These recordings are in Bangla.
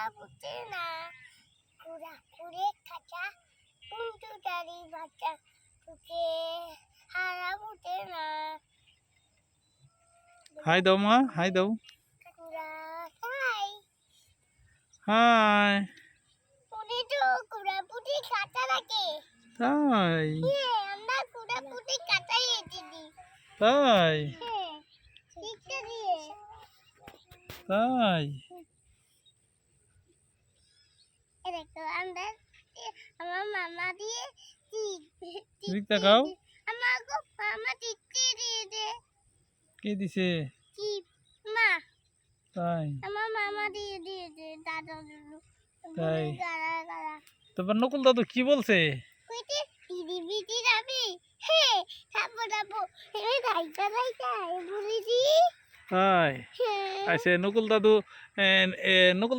কুড়া ফুটে না কুড়া কুড়ে খাঁচা কুন্টু দাড়ি বাচ্চা তোকে হারা ফুটে না হাই দাও মা, হাই দাও। কুড়া খাই হাই। পুরি তো কুড়া পুরি খাঁচা রাখে তাই আমরা কুড়া পুরি কাটাই দিদি তাই ঠিকটা দিয়ে তাই দেখো আমরা আমার মামা দিয়ে এদিক তাকাও। আমার মামা টিকতে দিয়ে দে কে দিছে? কি মা তাই আমার মামা দিয়ে দিয়ে দে দাদা তাই গাড়া গাড়া তারপর নকুল দাদু কি বলছে? কইতে দিদি বিদি যাবি হে থাপো থাপো হে রাইতা রাইতা বলিছি তাই আচ্ছা নকুল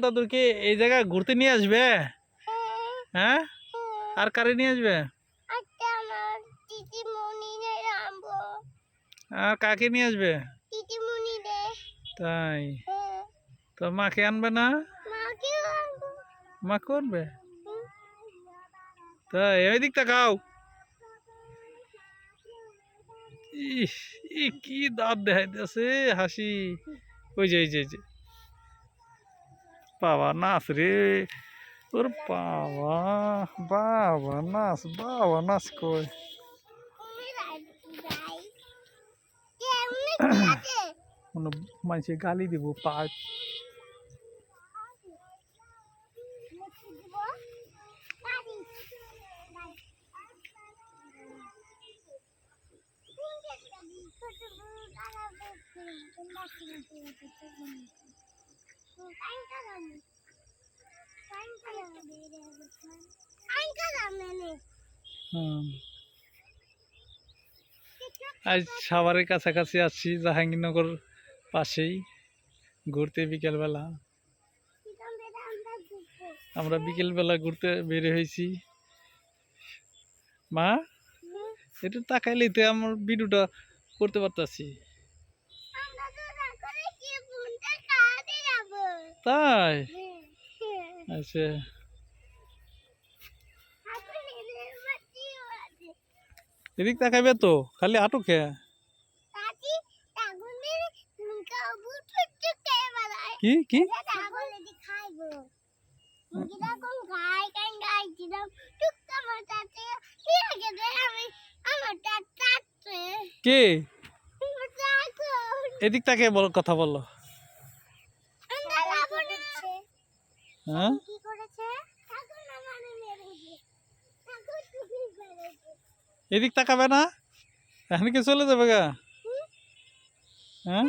দাদুর কি এই জায়গা ঘুরতে নিয়ে আসবে? হ্যাঁ আর কারে নিয়ে আসবে? আচ্ছা আমার দিদিমণি রে আনবো আর কাকে নিয়ে আসবে? দিদিমণি রে তাই তো মাকে আনবে না? মাকেও আনবো মা করবে তাই এদিক তাকাও। ইস ই কি দাঁত দেখাইতেছে হাসি। ওই যে বাবা নাচ রে তোর বাবা বাবা নাচ কই কোনো মানুষে গালি দিব পাঁচ আজ সাভারের কাছাকাছি আছি জাহাঙ্গীরনগর পাশেই ঘুরতে বিকেলবেলা আমরা বিকেলবেলা ঘুরতে বের হয়েছি। মা একটু তাকাইলেই তো আমার ভিডিওটা করতে পারতাছি। তাই আচ্ছা এদিক তাকাইবে তো খালি আটো খেয়া কি কি কে এদিক তাকে কথা বললো হ্যাঁ এদিক তাকাবে না এখন কি চলে যাবে গা হ্যাঁ